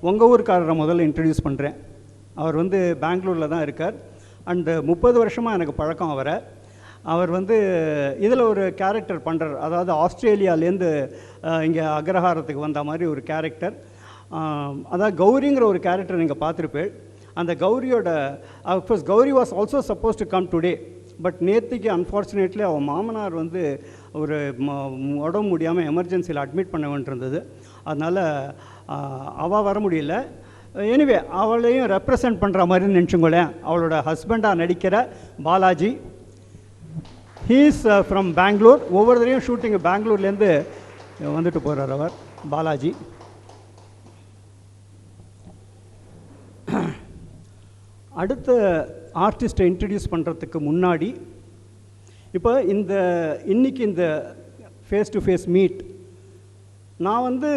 உங்கள் ஊருக்காரரை முதல்ல இன்ட்ரடியூஸ் பண்ணுறேன். அவர் வந்து பெங்களூரில் தான் இருக்கார். அண்டு 30 வருஷமாக எனக்கு பழக்கம் அவரை. அவர் வந்து இதில் ஒரு கேரக்டர் பண்ணுறார். அதாவது ஆஸ்திரேலியாவிலேருந்து இங்கே அக்ரஹாரத்துக்கு வந்த மாதிரி ஒரு கேரக்டர். அதாவது கௌரிங்கிற ஒரு கேரக்டர் நீங்கள் பார்த்துருப்பேன். அந்த கௌரியோட of course Gauri was also supposed to come today. But நேற்றுக்கு அன்ஃபார்ச்சுனேட்லி அவன் மாமனார் வந்து ஒரு உடம்பு முடியாமல் எமர்ஜென்சியில் அட்மிட் பண்ண வேண்டியிருந்தது. அதனால் அவள் வர முடியல. எனிவே அவளையும் ரெப்ரசன்ட் பண்ணுற மாதிரி நினச்சிங்களேன். அவளோட ஹஸ்பண்டாக நடிக்கிற பாலாஜி, ஹீஸ் ஃப்ரம் பெங்களூர். ஒவ்வொரு தடையும் ஷூட்டிங்கு பெங்களூர்லேருந்து வந்துட்டு போகிறார் அவர் பாலாஜி. அடுத்த ஆர்டிஸ்ட்டை இன்ட்ரடியூஸ் பண்ணுறதுக்கு முன்னாடி இப்போ இன்றைக்கி இந்த ஃபேஸ் டு ஃபேஸ் மீட் நான் வந்து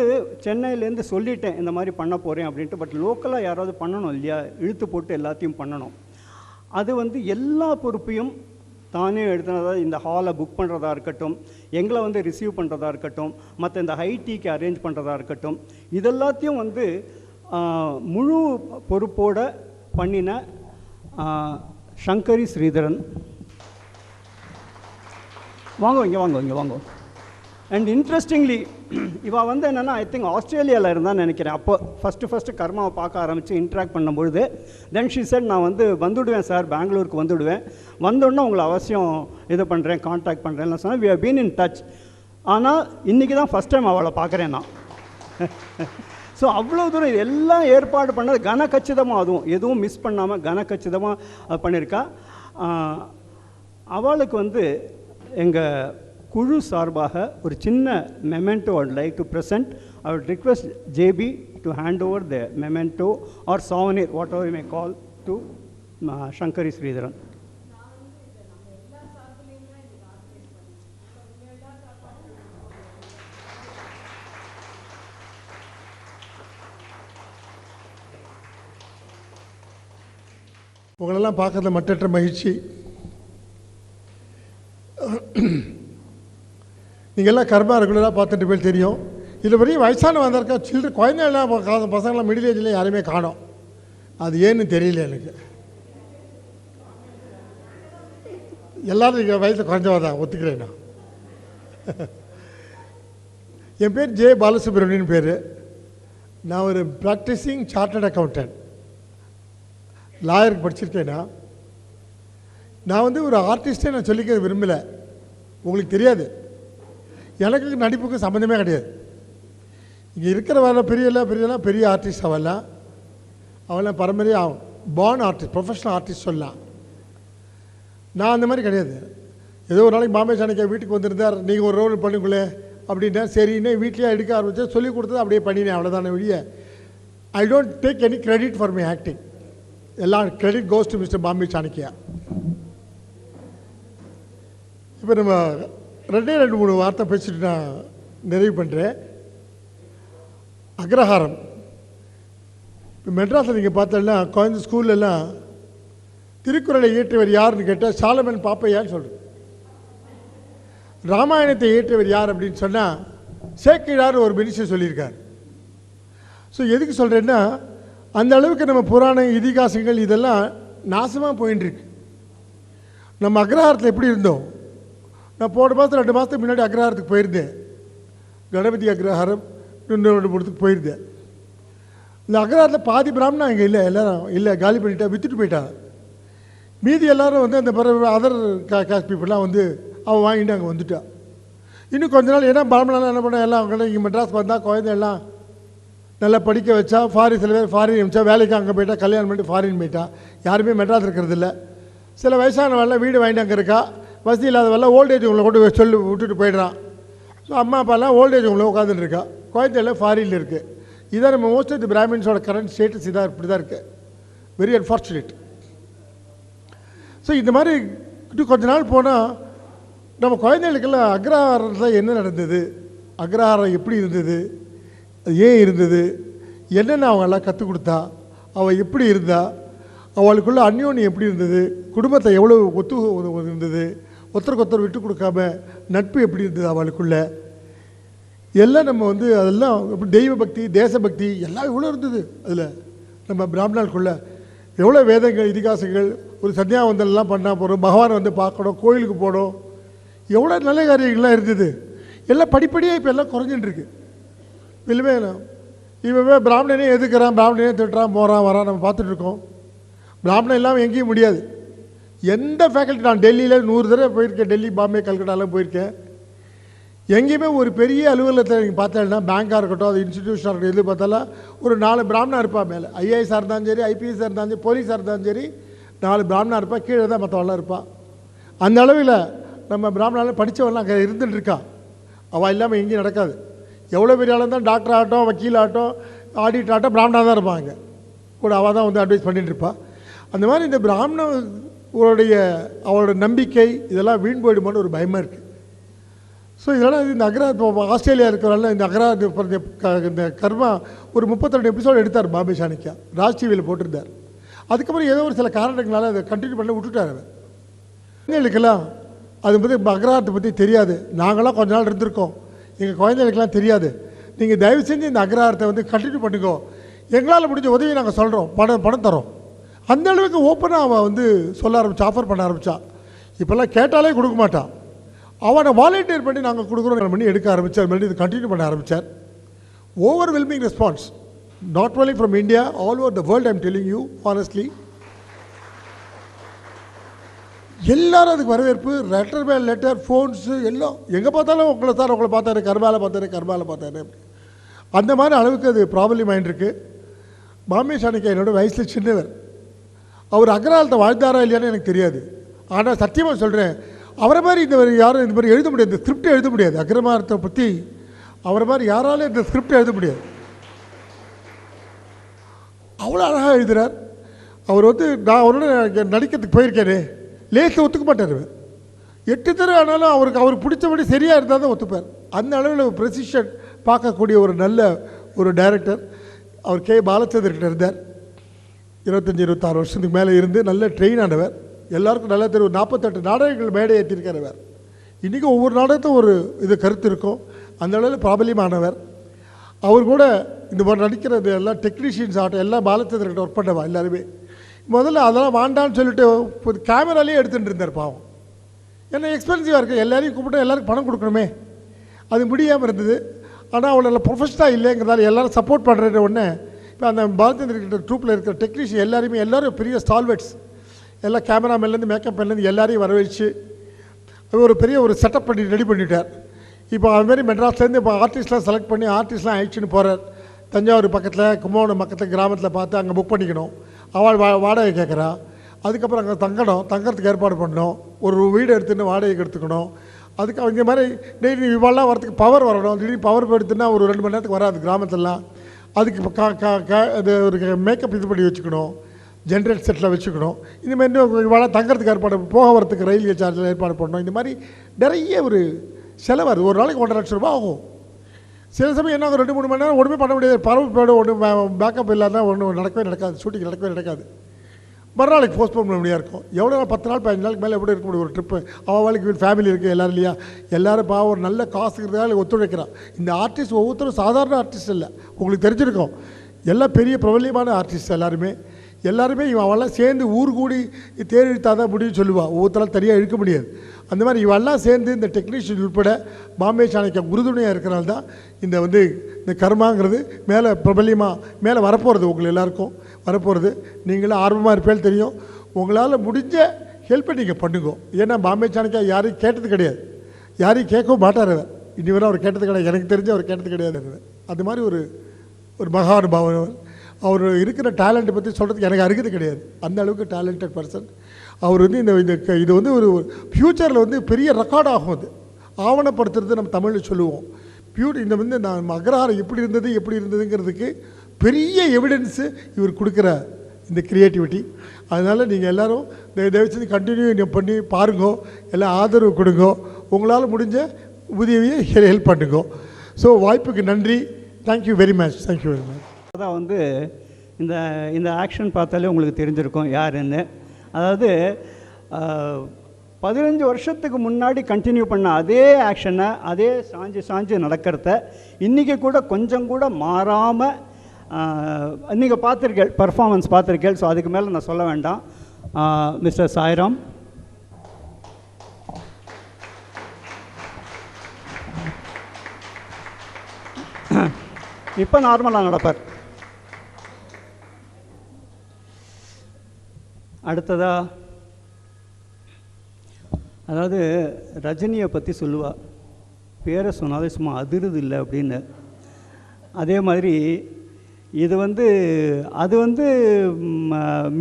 சென்னையிலேருந்து சொல்லிட்டேன் இந்த மாதிரி பண்ண போகிறேன் அப்படின்ட்டு. பட் லோக்கலாக யாராவது பண்ணணும் இல்லையா, இழுத்து போட்டு எல்லாத்தையும் பண்ணணும். அது வந்து எல்லா பொறுப்பையும் தானே எடுத்துனதா, இந்த ஹாலை புக் பண்ணுறதா இருக்கட்டும், எங்களை வந்து ரிசீவ் பண்ணுறதா இருக்கட்டும், மற்ற இந்த ஹைடீக்கு அரேஞ்ச் பண்ணுறதா இருக்கட்டும், இதெல்லாத்தையும் வந்து முழு பொறுப்போட பண்ணின சங்கரி ஸ்ரீதரன். வாங்க இங்கே வாங்க இங்கே வாங்க. அண்ட் இன்ட்ரெஸ்டிங்லி இவள் வந்து என்னென்னா ஐ திங்க் ஆஸ்திரேலியாவில் இருந்தான்னு நினைக்கிறேன். அப்போ ஃபஸ்ட்டு கர்மாவை பார்க்க ஆரம்பித்து இன்ட்ராக்ட் பண்ணும்பொழுது தென் ஷி செட் நான் வந்து வந்துவிடுவேன் சார், பெங்களூருக்கு வந்துவிடுவேன், வந்தோடனே உங்களை அவசியம் இது பண்ணுறேன், கான்டாக்ட் பண்ணுறேன்னு சொன்னால் we have been in touch. ஆனால் இன்றைக்கி தான் ஃபஸ்ட் டைம் அவளை பார்க்குறேன் நான். ஸோ அவ்வளோ தூரம் இது எல்லாம் ஏற்பாடு பண்ணது கனக்கச்சிதமாக, அதுவும் எதுவும் மிஸ் பண்ணாமல் கனக்கச்சிதமாக பண்ணியிருக்கா. அவளுக்கு வந்து எங்கள் குழு சார்பாக ஒரு சின்ன memento I would like to present. I would request JP to hand over the memento or souvenir whatever you may call to Shankari Sridharan. உங்களெல்லாம் பார்க்கறதுல மற்றற்ற மகிழ்ச்சி. நீங்கள்லாம் கர்மா ரெகுலராக பார்த்துட்டு போய் தெரியும். இதில் பெரிய வயசான வந்திருக்கா சில்லற குழந்தைகள்லாம் பசங்களாம் மிடில் ஏஜில் யாருமே காணோம். அது ஏன்னு தெரியல எனக்கு. எல்லோரும் நீங்கள் வயசில் குறைஞ்சவா தான் ஒத்துக்கிறேன் நான். என் பேர் ஜே பாலசுப்ரமணியன் பேர். நான் ஒரு ப்ராக்டிஸிங் சார்ட்டர்ட் அக்கௌண்டன்ட், லாயருக்கு படிச்சிருக்கேன்னா. நான் வந்து ஒரு ஆர்டிஸ்ட்டே நான் சொல்லிக்க விரும்பலை. உங்களுக்கு தெரியாது, எனக்கு நடிப்புக்கு சம்மந்தமே கிடையாது. இங்கே இருக்கிற வர பெரிய ஆர்டிஸ்ட் அவெல்லாம் பரம்பரையாக பார்ன் ஆர்டிஸ்ட், ப்ரொஃபஷனல் ஆர்டிஸ்ட் சொல்லலாம். நான் அந்த மாதிரி கிடையாது. ஏதோ ஒரு நாளைக்கு பாம்பே சாணிக்கா வீட்டுக்கு வந்திருந்தார், நீங்கள் ஒரு ரோல் பண்ணிக்குள்ளே அப்படின்னா சரின்னு வீட்லேயே எடுக்க ஆரம்பித்தேன். சொல்லி கொடுத்தது அப்படியே பண்ணினேன், அவ்வளோதான வழிய. I don't take any credit for my acting. எல்லாம் credit goes to mister Bombay Chanakya. இப்போ நம்ம 2-3 வார்த்தை பேசிட்டு நான் நிறைவு பண்ணுறேன். அக்ரஹாரம் இப்போ மெட்ராஸில் நீங்கள் பார்த்தோன்னா குழந்தை ஸ்கூல்லலாம் திருக்குறளை இயற்றியவர் யாருன்னு கேட்டால் சாலமன் பாப்பையான்னு சொல்கிறது. ராமாயணத்தை இயற்றியவர் யார் அப்படின்னு சொன்னால் சேக்கிழார் ஒரு மினிஸ்டர் சொல்லியிருக்கார். ஸோ எதுக்கு சொல்கிறேன்னா, அந்த அளவுக்கு நம்ம புராண இதிகாசங்கள் இதெல்லாம் நாசமாக போயின்ட்டுருக்கு. நம்ம அக்ரஹாரத்தில் எப்படி இருந்தோம்? நான் போன மாதம் 2 மாதத்துக்கு முன்னாடி அக்ரஹாரத்துக்கு போயிருந்தேன். கணபதி அக்ரஹாரம் இன்னொரு இடத்துக்கு போயிருந்தேன். இந்த அக்ரஹாரத்தில் பாதி பிராமணா இங்கே இல்லை, எல்லோரும் இல்லை, காலி பண்ணிட்டா, விற்றுட்டு போயிட்டாங்க. மீதி எல்லோரும் வந்து அந்த அதர் காஸ்ட் பீப்புளெலாம் வந்து அவன் வாங்கிட்டு அங்கே வந்துட்டான். இன்னும் கொஞ்ச நாள் ஏன்னா பிராமணெலாம் என்ன பண்ண எல்லாம் அவங்க இங்கே மெட்ராஸ் வந்தால் குழந்தை எல்லாம் நல்லா படிக்க வச்சா, சில பேர் ஃபாரின் அமிச்சா, வேலைக்கு அங்கே போயிட்டா, கல்யாணம் பண்ணிட்டு ஃபாரின் போயிட்டா. யாருமே மெட்ராஸ் இருக்கிறது இல்லை. சில வயசானவெல்லாம் வீடு வாங்கிட்டு அங்கே இருக்கா. வசதி இல்லாதவெல்லாம் ஓல்டேஜ் உங்களை கொண்டு சொல்லி விட்டுட்டு போயிடுறான். ஸோ அம்மா அப்பாலாம் ஓல்டேஜ் உங்களை உட்காந்துட்டு இருக்கா, குழந்தையெல்லாம் ஃபாரினில் இருக்குது. இதான் நம்ம மோஸ்ட் ஆஃப் தி பிராமின்ஸோட கரண்ட் ஸ்டேட்டஸ். இதாக இப்படி தான் இருக்குது. Very unfortunate. ஸோ இந்த மாதிரி இன்னும் கொஞ்ச நாள் போனால் நம்ம குழந்தைகளுக்கெல்லாம் அக்ரஹாரத்தில் என்ன நடந்தது, அக்ரஹாரம் எப்படி இருந்தது, ஏன் இருந்தது, என்னென்ன அவங்கெல்லாம் கற்றுக் கொடுத்தா, அவள் எப்படி இருந்தா, அவளுக்குள்ள அந்யோன்யம் எப்படி இருந்தது, குடும்பத்தை எவ்வளோ இருந்தது, ஒருத்தருக்கு ஒருத்தர் விட்டு கொடுக்காம நட்பு எப்படி இருந்தது அவளுக்குள்ள, எல்லாம் நம்ம வந்து அதெல்லாம் தெய்வ பக்தி தேசபக்தி எல்லாம் எவ்வளோ இருந்தது அதில் நம்ம பிராமணர்களுக்குள்ள எவ்வளோ வேதங்கள் இதிகாசங்கள் ஒரு சந்தியாவந்தனெலாம் பண்ணால் போகிறோம், பகவானை வந்து பார்க்கணும், கோயிலுக்கு போகணும், எவ்வளோ நல்ல காரியங்கள்லாம் இருந்தது. எல்லாம் படிப்படியாக இப்போ எல்லாம் குறைஞ்சிட்டுருக்கு. இல்லவே இவன் பிராமணனே எதுக்குறான், பிராமணனே திட்டுறான், போகிறான் வரான், நம்ம பார்த்துட்ருக்கோம். பிராமணன் இல்லாமல் எங்கேயும் முடியாது. எந்த ஃபேக்கல்ட்டி, நான் டெல்லியில் 100 தடவை போயிருக்கேன், டெல்லி பாம்பே கல்கட்டாலாம் போயிருக்கேன். எங்கேயுமே ஒரு பெரிய அலுவலகத்தில் நீங்கள் பார்த்தீங்கன்னா பேங்காக இருக்கட்டும், அது இன்ஸ்டிடியூஷனாக இருக்கட்டும், எது பார்த்தாலும் ஒரு 4 பிராமணா இருப்பா. மேலே ஐஏஎஸ்ஸாக இருந்தாலும் சரி, ஐபிஎஸ்ஸாக இருந்தாலும் சரி, போலீஸாக இருந்தாலும் சரி, 4 பிராமணா இருப்பா. கீழே தான் மற்றவெல்லாம் இருப்பா. அந்த அளவில் நம்ம பிராமணால் படித்தவெல்லாம் அங்கே இருந்துட்டு இருக்கா. அவள் இல்லாமல் எங்கேயும் நடக்காது. எவ்வளோ பெரிய ஆளும் தான் டாக்டர் ஆகட்டும், வக்கீல் ஆகட்டும், ஆடிட்டர் ஆகட்டும், பிராமணாக தான் இருப்பாங்க கூட. அவள் தான் வந்து அட்வைஸ் பண்ணிகிட்டு இருப்பாள். அந்த மாதிரி இந்த பிராமணர்களுடைய அவளோட நம்பிக்கை இதெல்லாம் வீண் போயிடுமோன்னு ஒரு பயமாக இருக்குது. ஸோ இதனால் இந்த அக்ரா இப்போ ஆஸ்திரேலியா இருக்கிறனால இந்த அக்ரா இந்த கர்மா ஒரு 32 எபிசோடு எடுத்தார் பாம்பே சாணக்கியா, ராஜ் டிவியில் போட்டிருந்தார். அதுக்கப்புறம் ஏதோ ஒரு சில காரணங்களால் அதை கண்டினியூ பண்ண விட்டுட்டார். அவர் குழந்தைகளுக்கெல்லாம் அது பற்றி அக்ரஹாரத்தை பற்றி தெரியாது. நாங்களாம் கொஞ்ச நாள் இருந்திருக்கோம், எங்கள் குழந்தைகளுக்கெல்லாம் தெரியாது. நீங்கள் தயவு செஞ்சு இந்த அக்ரஹாரத்தை வந்து கண்டினியூ பண்ணிக்கோ, எங்களால் முடிஞ்ச உதவி நாங்கள் சொல்கிறோம், பணம் தரோம். அந்த அளவுக்கு ஓப்பனாக அவன் வந்து சொல்ல ஆரம்பித்தா, ஆஃபர் பண்ண ஆரம்பித்தா. இப்போல்லாம் கேட்டாலே கொடுக்க மாட்டான். அவனை வாலண்டியர் பண்ணி நாங்கள் கொடுக்குறோம் பண்ணி எடுக்க ஆரம்பித்தார். மறுபடியும் இது கண்டினியூ பண்ண ஆரம்பித்தார். Overwhelming response, not only from India, all over the world. I am telling you honestly, எல்லாரும் அதுக்கு வரவேற்பு. லெட்டர் மேல் லெட்டர், ஃபோன்ஸு எல்லாம். எங்கே பார்த்தாலும் உங்களை பார்த்தாரு, கர்மாவில் பார்த்தாரு. அந்த மாதிரி அளவுக்கு அது ப்ராப்ளம் ஆகிட்டுருக்கு. பாம்பே சாணக்கியா என்னோட வயசில் சின்னவர். அவர் அக்ரஹாரத்தை வாழ்ந்தாரா இல்லையான்னு எனக்கு தெரியாது. ஆனால் சத்தியமாக சொல்கிறேன், அவரை மாதிரி இந்த யாரும் இந்த மாதிரி எழுத முடியாது, இந்த ஸ்கிரிப்டை எழுத முடியாது. அக்ரஹாரத்தை பற்றி அவரை மாதிரி யாராலும் இந்த ஸ்கிரிப்டை எழுத முடியாது. அவ்வளோ அழகாக எழுதுகிறார். அவர் வந்து நான் அவரோட நடிக்கிறதுக்கு போயிருக்கேனே, லேசில் ஒத்துக்க மாட்டார். 8 தடவை ஆனாலும் அவருக்கு பிடிச்சபடி சரியாக இருந்தால் தான் ஒத்துப்பார். அந்த அளவில் ப்ரெசிஷன் பார்க்கக்கூடிய ஒரு நல்ல ஒரு டைரக்டர். அவர் கே பாலச்சந்திரன் இருந்தார். 25-26 வருஷத்துக்கு மேலே இருந்து நல்ல ட்ரெயின் ஆனவர். எல்லாருக்கும் நல்லா தெரியும். 48 நாடகங்கள் மேடை ஏற்றிருக்கிறவர். இன்றைக்கி ஒவ்வொரு நாடகத்தும் ஒரு இது கருத்து இருக்கும். அந்த அளவில் ப்ராபல்யமானவர். அவர் கூட இந்த மாதிரி நடிக்கிறது எல்லாம் டெக்னீஷியன்ஸ் ஆகட்டும், எல்லாம் பாலச்சந்திரன் ஒர்க் பண்ணவா எல்லாருமே. முதல்ல அதெல்லாம் வேண்டான்னு சொல்லிட்டு கேமராலேயே எடுத்துகிட்டு இருந்தார் பாவம். ஏன்னா எக்ஸ்பென்சிவாக இருக்குது, எல்லாரையும் கூப்பிட்டு எல்லாருக்கும் பணம் கொடுக்கணுமே, அது முடியாமல் இருந்தது. ஆனால் அவளை ப்ரொஃபஷனாக இல்லைங்கிறதால எல்லோரும் சப்போர்ட் பண்ணுற உடனே இப்போ அந்த பாலச்சந்திரன் ட்ரூப்பில் இருக்கிற டெக்னீஷியன் எல்லோரும் பெரிய ஸ்டால்வெட்ஸ், எல்லாம் கேமராமேன்லேருந்து மேக்கப் மேன்லேருந்து எல்லாரையும் வரவழைச்சு ஒரு பெரிய ஒரு செட்டப் பண்ணி ரெடி பண்ணிட்டார். இப்போ அதுமாரி மெட்ராஸ்லேருந்து இப்போ ஆர்டிஸ்ட்லாம் செலக்ட் பண்ணி ஆர்டிஸ்ட்லாம் ஆயிடுச்சுன்னு போகிறார். தஞ்சாவூர் பக்கத்தில், கும்பகோணம் பக்கத்தில் கிராமத்தில் பார்த்து அங்கே புக் பண்ணிக்கணும். அவள் வாடகை கேட்குறா. அதுக்கப்புறம் அங்கே தங்கறதுக்கு ஏற்பாடு பண்ணணும். ஒரு வீடு எடுத்துன்னு வாடகைக்கு எடுத்துக்கணும். அதுக்கு அவங்க மாதிரி டெய்லி இவாளெலாம் வரத்துக்கு பவர் வரணும். திடீர்னு பவர் எடுத்துன்னா ஒரு 2 மணி நேரத்துக்கு வராது கிராமத்திலலாம். அதுக்கு இப்போ அது ஒரு மேக்கப் இது பண்ணி வச்சுக்கணும், ஜென்ரேட் செட்டில் வச்சுக்கணும். இந்தமாதிரி இவாள தங்கறதுக்கு ஏற்பாடு, போக வரத்துக்கு ரயில்வே சார்ஜில் ஏற்பாடு பண்ணணும். இந்த மாதிரி நிறைய ஒரு செலவு வருது. ஒரு நாளைக்கு 1.5 லட்சம் ரூபா ஆகும். சில சமயம் என்ன 2-3 மணி நேரம் ஒன்றுமே பண்ண முடியாது. பரவு போய்டும், ஒன்றும் பேக்கப் இல்லாமல் ஒன்றும் நடக்காது, ஷூட்டிங் நடக்காது. மறுநாளைக்கு போஸ்ட்போன் பண்ண முடியாது இருக்கும். எவ்வளோ 10 நாள் 15 நாளுக்கு மேலே எப்படி இருக்க முடியும் ஒரு ட்ரிப்பு? அவள் வாழ்க்கை ஃபேமிலி இருக்குது எல்லோரும் இல்லையா? எல்லோரும் பாவம் ஒரு நல்ல காசுக்கிறதுக்காக ஒத்துழைக்கிறான். இந்த ஆர்டிஸ்ட் ஒவ்வொருத்தரும் சாதாரண ஆர்டிஸ்ட் இல்லை, உங்களுக்கு தெரிஞ்சிருக்கும். எல்லாம் பெரிய பிரபல்யமான ஆர்டிஸ்ட் எல்லாருமே அவெல்லாம் சேர்ந்து ஊர் கூடி தேர் இழுத்தால் தான் முடியும் சொல்லுவாள். ஒவ்வொருத்தரால் தனியாக இழுக்க முடியாது. அந்த மாதிரி இவெல்லாம் சேர்ந்து இந்த டெக்னீஷியன் உட்பட பாம்பே சாணக்கியா உறுதுணையாக இருக்கிறனால தான் இந்த கர்மாங்கிறது மேலே பிரபல்யமாக மேலே வரப்போகிறது. உங்களுக்கு எல்லாருக்கும் வரப்போகிறது. நீங்களும் ஆர்வமாக இருப்பேன்னு தெரியும். உங்களால் முடிஞ்ச ஹெல்ப்பை நீங்கள் பண்ணுங்க. ஏன்னா பாம்பே சாணக்கியா யாரையும் கேட்டது கிடையாது, யாரையும் கேட்கவும் மாட்டார். அவர் இனி வரை அவர் கேட்டது கிடையாது, எனக்கு தெரிஞ்சு அவர் கேட்டது கிடையாது. அது மாதிரி ஒரு மகானுபாவன். அவர் இருக்கிற டேலண்ட்டை பற்றி சொல்கிறதுக்கு எனக்கு அருகது கிடையாது. அந்த அளவுக்கு டேலண்டட் பர்சன் அவர். இது ஒரு ஃப்யூச்சரில் பெரிய ரெக்கார்ட் ஆகும். அது ஆவணப்படுத்துறது நம்ம தமிழில் சொல்லுவோம். இந்த நான் அக்ரஹாரம் எப்படி இருந்ததுங்கிறதுக்கு பெரிய எவிடன்ஸு இவர் கொடுக்குற இந்த க்ரியேட்டிவிட்டி. அதனால் நீங்கள் எல்லோரும் தயவு செஞ்சு கண்டினியூ பண்ணி பாருங்கோ, எல்லாம் ஆதரவு கொடுங்கோ, உங்களால் முடிஞ்ச உதவியை ஹெல்ப் பண்ணுங்கோ. ஸோ வாய்ப்புக்கு நன்றி. Thank you very much. அதான் இந்த ஆக்ஷன் பார்த்தாலே உங்களுக்கு தெரிஞ்சிருக்கும் யாருன்னு. அதாவது 15 வருஷத்துக்கு முன்னாடி கண்டினியூ பண்ண அதே ஆக்ஷனை, அதே சாஞ்சு நடக்கிறத இன்றைக்கி கூட கொஞ்சம் கூட மாறாமல் நீங்கள் பார்த்துருக்கேள், பர்ஃபார்மன்ஸ் பார்த்துருக்கேள். ஸோ அதுக்கு மேலே நான் சொல்ல வேண்டாம். மிஸ்டர் சாய்ராம். இப்போ நார்மலாக நடப்பார். அடுத்ததா, அதாவது ரஜினியை பற்றி சொல்லுவா, பேரை சொன்னாலே சும்மா அதிருது இல்லை அப்படின்னு. அதே மாதிரி அது வந்து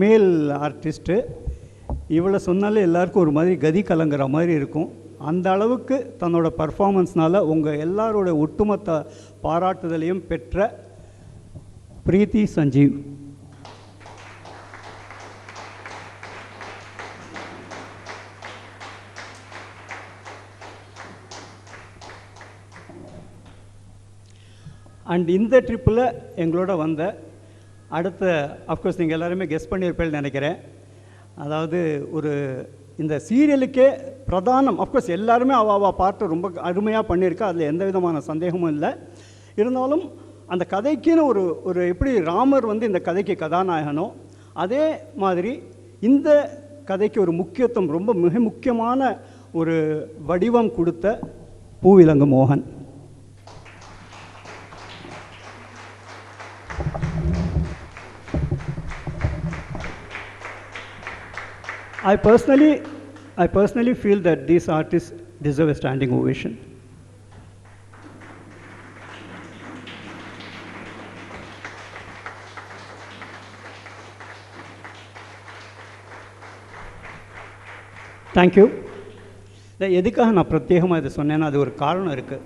மேல் ஆர்டிஸ்ட்டு. இவளை சொன்னாலே எல்லாருக்கும் ஒரு மாதிரி கதி கலங்குற மாதிரி இருக்கும். அந்த அளவுக்கு தன்னோட பர்ஃபார்மன்ஸ்னால் உங்கள் எல்லாரோட ஒட்டுமொத்த பாராட்டுதலையும் பெற்ற பிரீத்தி சஞ்சீவ். அண்ட் இந்த ட்ரிப்பில் எங்களோட வந்த அடுத்த, அஃப்கோர்ஸ் நீங்கள் எல்லாருமே கெஸ் பண்ணியிருப்பேன்னு நினைக்கிறேன். அதாவது இந்த சீரியலுக்கே பிரதானம், அஃப்கோர்ஸ் எல்லாருமே அவள் பார்ட்டு ரொம்ப அருமையாக பண்ணியிருக்கா, அதில் எந்த விதமான சந்தேகமும் இல்லை. இருந்தாலும் அந்த கதைக்குன்னு ஒரு எப்படி ராமர் இந்த கதைக்கு கதாநாயகனோ, அதே மாதிரி இந்த கதைக்கு ஒரு முக்கியத்துவம், ரொம்ப மிக முக்கியமான ஒரு வடிவம் கொடுத்த பூவிலங்கு மோகன். I personally feel that these artists deserve a standing ovation. Thank you. எதுக்காக நான் பிரத்யேகமாக இதை சொன்னேன்னா அது ஒரு காரணம் இருக்குது.